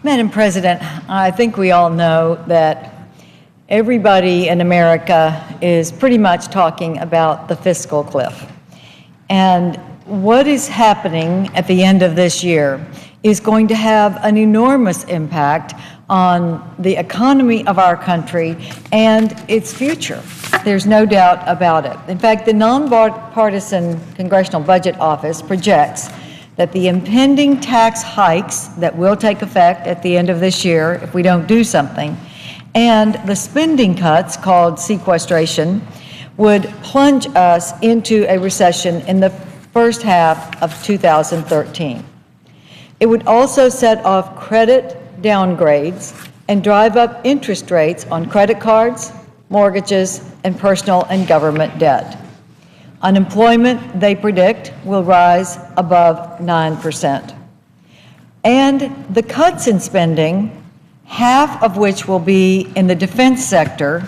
Madam President, I think we all know that everybody in America is pretty much talking about the fiscal cliff. And what is happening at the end of this year is going to have an enormous impact on the economy of our country and its future. There's no doubt about it. In fact, the nonpartisan Congressional Budget Office projects that the impending tax hikes that will take effect at the end of this year if we don't do something, and the spending cuts called sequestration would plunge us into a recession in the first half of 2013. It would also set off credit downgrades and drive up interest rates on credit cards, mortgages, and personal and government debt. Unemployment, they predict, will rise above 9%. And the cuts in spending, half of which will be in the defense sector,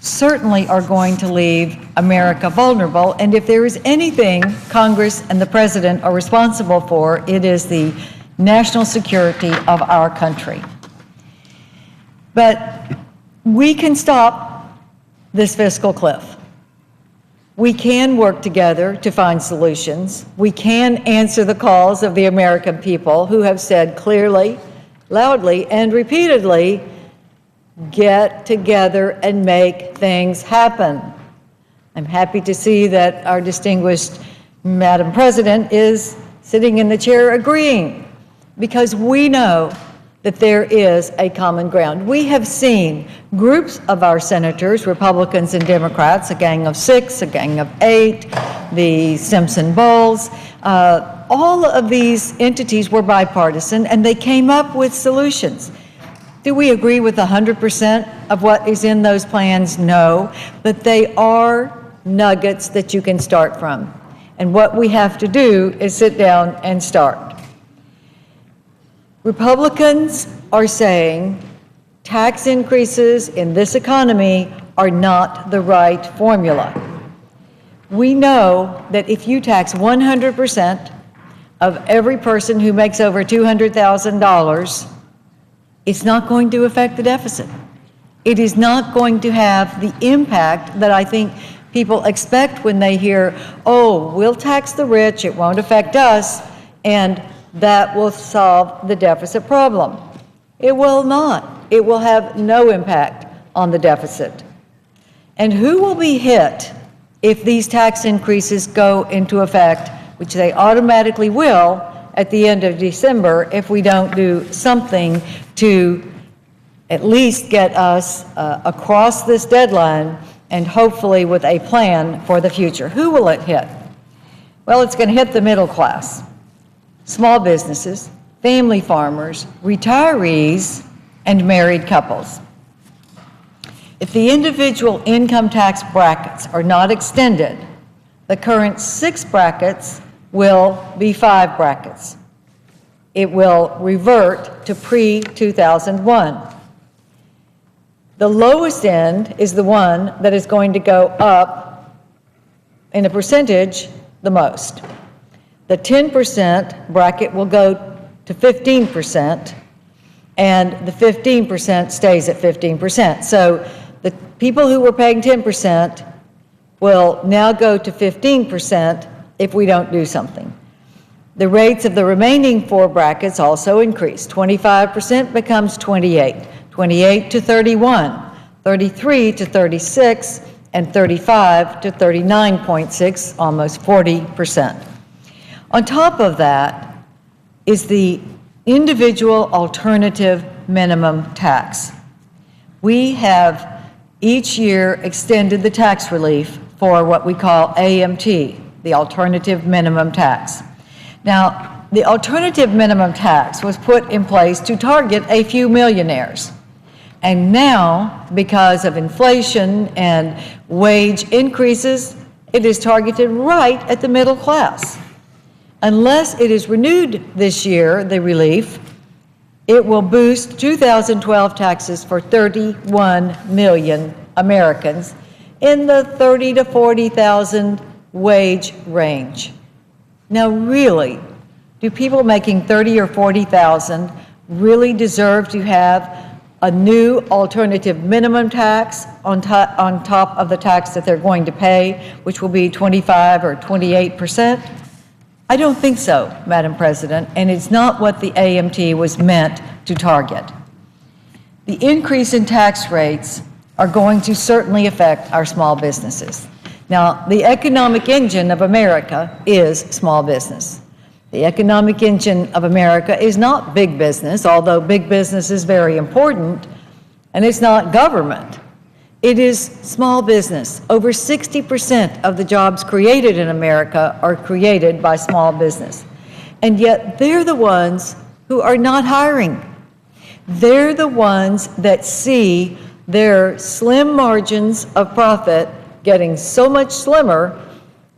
certainly are going to leave America vulnerable. And if there is anything Congress and the President are responsible for, it is the national security of our country. But we can stop this fiscal cliff. We can work together to find solutions. We can answer the calls of the American people who have said clearly, loudly, and repeatedly, get together and make things happen. I'm happy to see that our distinguished Madam President is sitting in the chair agreeing, because we know that there is a common ground. We have seen groups of our senators, Republicans and Democrats, a gang of 6, a gang of 8, the Simpson Bowles, all of these entities were bipartisan, and they came up with solutions. Do we agree with 100% of what is in those plans? No, but they are nuggets that you can start from. And what we have to do is sit down and start. Republicans are saying tax increases in this economy are not the right formula. We know that if you tax 100% of every person who makes over $200,000, it's not going to affect the deficit. It is not going to have the impact that I think people expect when they hear, oh, we'll tax the rich, it won't affect us, and that will solve the deficit problem. It will not. It will have no impact on the deficit. And who will be hit if these tax increases go into effect, which they automatically will at the end of December if we don't do something to at least get us across this deadline and hopefully with a plan for the future? Who will it hit? Well, it's going to hit the middle class, small businesses, family farmers, retirees, and married couples. If the individual income tax brackets are not extended, the current 6 brackets will be 5 brackets. It will revert to pre-2001. The lowest end is the one that is going to go up in a percentage the most. The 10% bracket will go to 15%, and the 15% stays at 15%. So the people who were paying 10% will now go to 15% if we don't do something. The rates of the remaining 4 brackets also increase. 25% becomes 28, 28 to 31, 33 to 36, and 35 to 39.6, almost 40%. On top of that is the individual alternative minimum tax. We have each year extended the tax relief for what we call AMT, the alternative minimum tax. Now, the alternative minimum tax was put in place to target a few millionaires. And now, because of inflation and wage increases, it is targeted right at the middle class. Unless it is renewed this year, the relief, it will boost 2012 taxes for 31 million Americans in the 30 to 40,000 wage range. Now, really, do people making 30 or 40,000 really deserve to have a new alternative minimum tax on top of the tax that they're going to pay, which will be 25 or 28%? I don't think so, Madam President, and it's not what the AMT was meant to target. The increase in tax rates are going to certainly affect our small businesses. Now, the economic engine of America is small business. The economic engine of America is not big business, although big business is very important, and it's not government. It is small business. Over 60% of the jobs created in America are created by small business. And yet they're the ones who are not hiring. They're the ones that see their slim margins of profit getting so much slimmer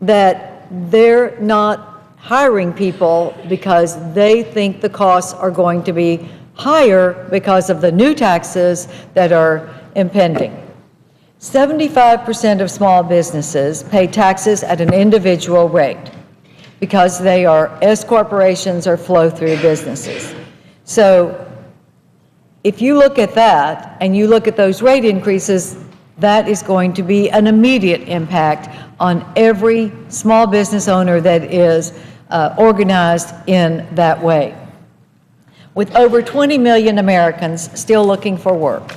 that they're not hiring people because they think the costs are going to be higher because of the new taxes that are impending. 75% of small businesses pay taxes at an individual rate because they are S corporations or flow-through businesses. So if you look at that and you look at those rate increases, that is going to be an immediate impact on every small business owner that is organized in that way. With over 20 million Americans still looking for work,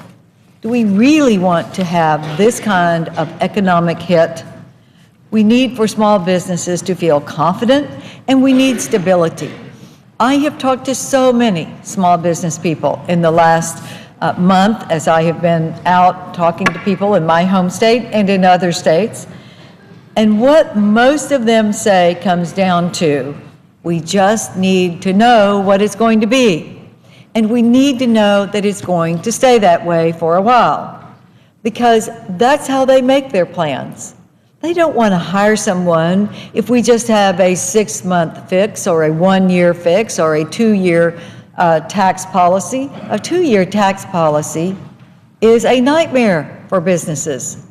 do we really want to have this kind of economic hit? We need for small businesses to feel confident, and we need stability. I have talked to so many small business people in the last month as I have been out talking to people in my home state and in other states. And what most of them say comes down to, we just need to know what it's going to be. And we need to know that it's going to stay that way for a while, because that's how they make their plans. They don't want to hire someone if we just have a 6-month fix or a 1-year fix or a 2-year tax policy. A 2-year tax policy is a nightmare for businesses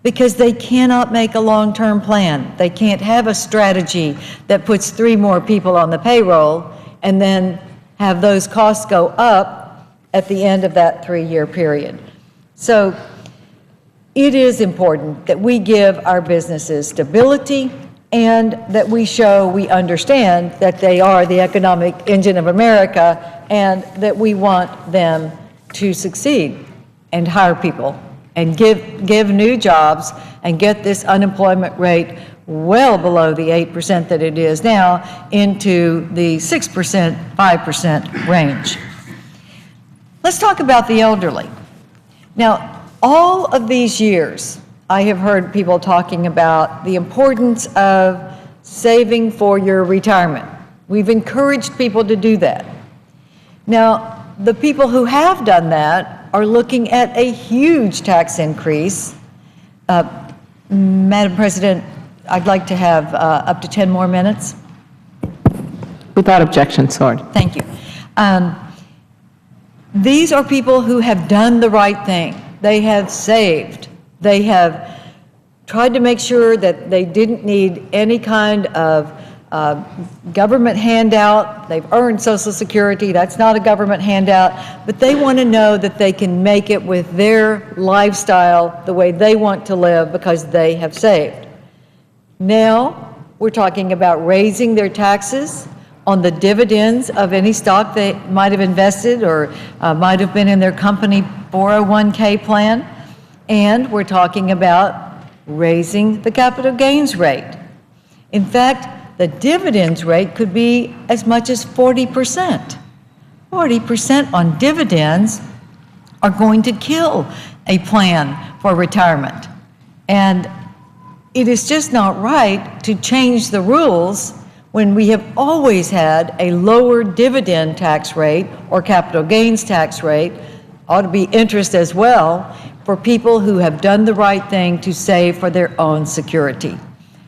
because they cannot make a long-term plan. They can't have a strategy that puts 3 more people on the payroll and then have those costs go up at the end of that 3-year period. So it is important that we give our businesses stability and that we show we understand that they are the economic engine of America and that we want them to succeed and hire people and give new jobs and get this unemployment rate well below the 8% that it is now into the 6%, 5% range. Let's talk about the elderly. Now, all of these years, I have heard people talking about the importance of saving for your retirement. We've encouraged people to do that. Now, the people who have done that are looking at a huge tax increase. Madam President, I'd like to have up to 10 more minutes. Without objection, Sword. Thank you. These are people who have done the right thing. They have saved. They have tried to make sure that they didn't need any kind of government handout. They've earned Social Security. That's not a government handout. But they want to know that they can make it with their lifestyle the way they want to live because they have saved. Now, we're talking about raising their taxes on the dividends of any stock they might have invested or might have been in their company 401k plan. And we're talking about raising the capital gains rate. In fact, the dividends rate could be as much as 40%. 40% on dividends are going to kill a plan for retirement. And it is just not right to change the rules when we have always had a lower dividend tax rate or capital gains tax rate, ought to be interest as well, for people who have done the right thing to save for their own security.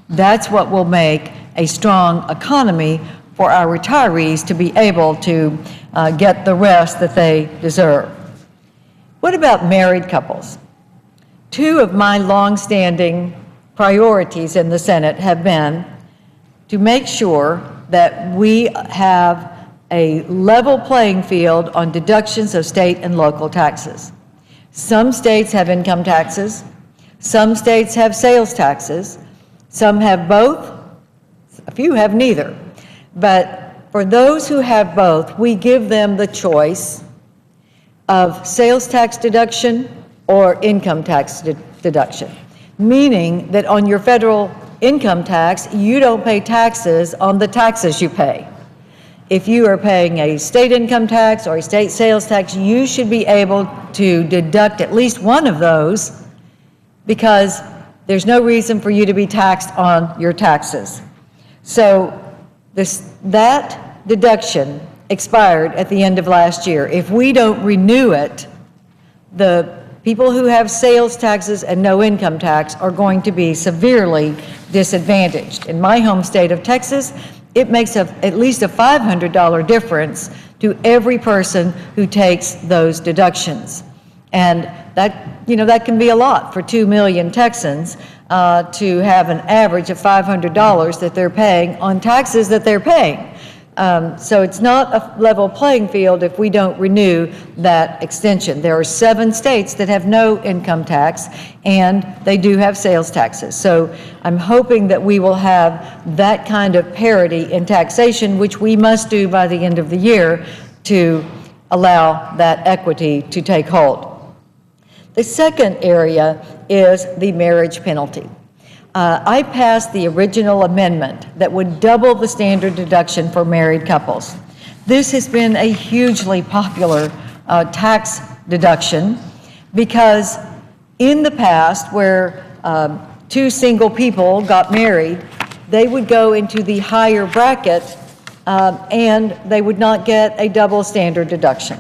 That's what will make a strong economy for our retirees to be able to get the rest that they deserve. What about married couples? 2 of my longstanding priorities in the Senate have been to make sure that we have a level playing field on deductions of state and local taxes. Some states have income taxes, some states have sales taxes, some have both, a few have neither. But for those who have both, we give them the choice of sales tax deduction or income tax deduction, meaning that on your federal income tax, you don't pay taxes on the taxes you pay. If you are paying a state income tax or a state sales tax, you should be able to deduct at least one of those, because there's no reason for you to be taxed on your taxes. So that deduction expired at the end of last year. If we don't renew it, the people who have sales taxes and no income tax are going to be severely disadvantaged. In my home state of Texas, it makes at least a $500 difference to every person who takes those deductions. And that can be a lot for 2 million Texans to have an average of $500 that they're paying on taxes that they're paying. So it's not a level playing field if we don't renew that extension. There are 7 states that have no income tax, and they do have sales taxes. So I'm hoping that we will have that kind of parity in taxation, which we must do by the end of the year to allow that equity to take hold. The second area is the marriage penalty. I passed the original amendment that would double the standard deduction for married couples. This has been a hugely popular tax deduction because in the past, where 2 single people got married, they would go into the higher bracket and they would not get a double standard deduction.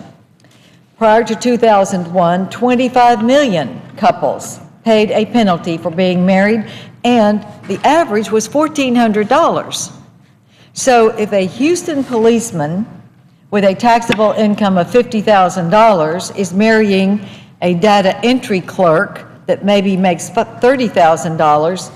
Prior to 2001, 25 million couples paid a penalty for being married, and the average was $1,400. So if a Houston policeman with a taxable income of $50,000 is marrying a data entry clerk that maybe makes $30,000,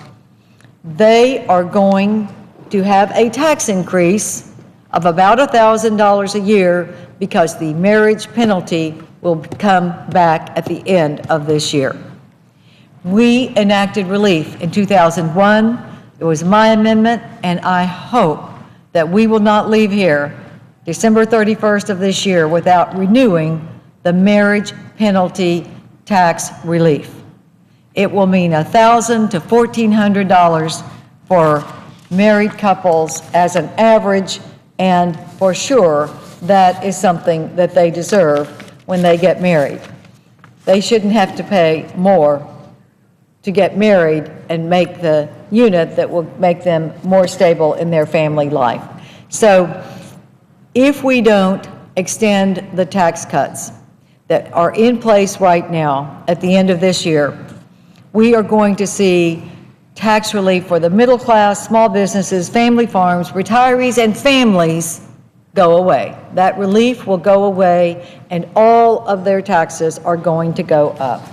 they are going to have a tax increase of about $1,000 a year because the marriage penalty will come back at the end of this year. We enacted relief in 2001. It was my amendment, and I hope that we will not leave here December 31st of this year without renewing the marriage penalty tax relief. It will mean $1,000 to $1,400 for married couples as an average, and for sure that is something that they deserve when they get married. They shouldn't have to pay more to get married and make the unit that will make them more stable in their family life. So if we don't extend the tax cuts that are in place right now at the end of this year, we are going to see tax relief for the middle class, small businesses, family farms, retirees, and families go away. That relief will go away, and all of their taxes are going to go up.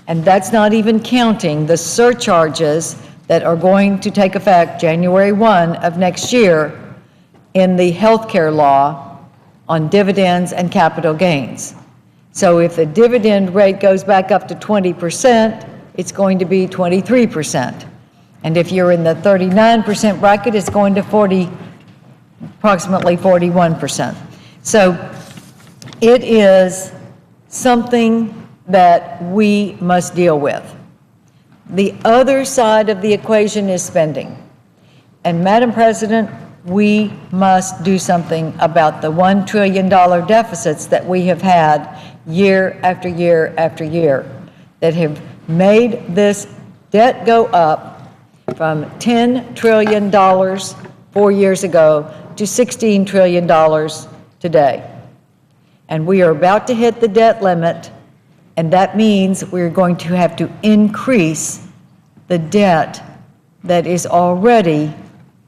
And that's not even counting the surcharges that are going to take effect January 1 of next year in the healthcare law on dividends and capital gains. So if the dividend rate goes back up to 20%, it's going to be 23%. And if you're in the 39% bracket, it's going to approximately 41%. So it is something that we must deal with. The other side of the equation is spending. And Madam President, we must do something about the $1 trillion deficits that we have had year after year after year that have made this debt go up from $10 trillion 4 years ago to $16 trillion today. And we are about to hit the debt limit, and that means we're going to have to increase the debt that is already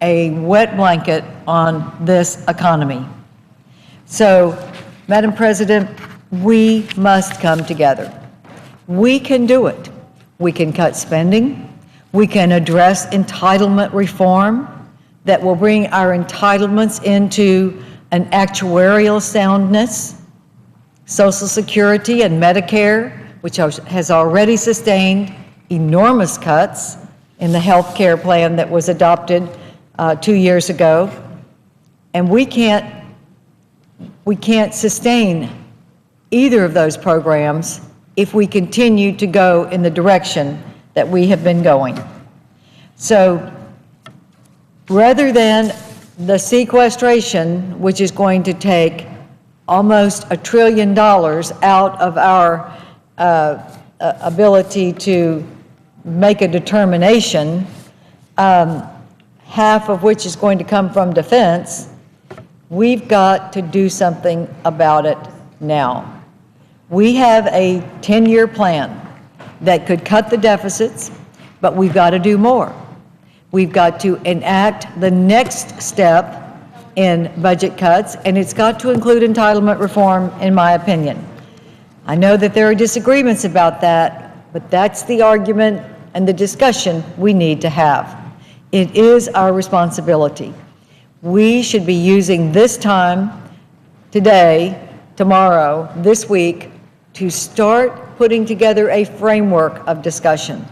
a wet blanket on this economy. So, Madam President, we must come together. We can do it. We can cut spending. We can address entitlement reform that will bring our entitlements into an actuarial soundness, Social Security and Medicare, which has already sustained enormous cuts in the health care plan that was adopted 2 years ago. And we can't sustain either of those programs if we continue to go in the direction that we have been going. So rather than the sequestration, which is going to take almost $1 trillion out of our ability to make a determination, half of which is going to come from defense, we've got to do something about it now. We have a 10-year plan that could cut the deficits, but we've got to do more. We've got to enact the next step in budget cuts, and it's got to include entitlement reform, in my opinion. I know that there are disagreements about that, but that's the argument and the discussion we need to have. It is our responsibility. We should be using this time, today, tomorrow, this week, to start putting together a framework of discussion,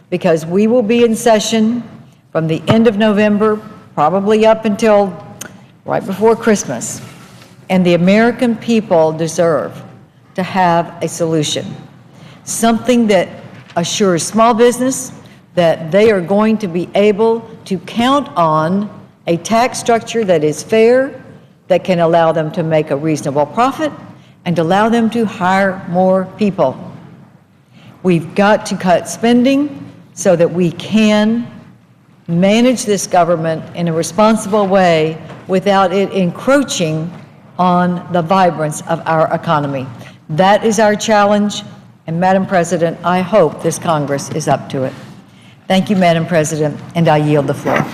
because we will be in session from the end of November, probably up until right before Christmas. And the American people deserve to have a solution, something that assures small business that they are going to be able to count on a tax structure that is fair, that can allow them to make a reasonable profit, and allow them to hire more people. We've got to cut spending so that we can manage this government in a responsible way without it encroaching on the vibrance of our economy. That is our challenge, and Madam President, I hope this Congress is up to it. Thank you, Madam President, and I yield the floor.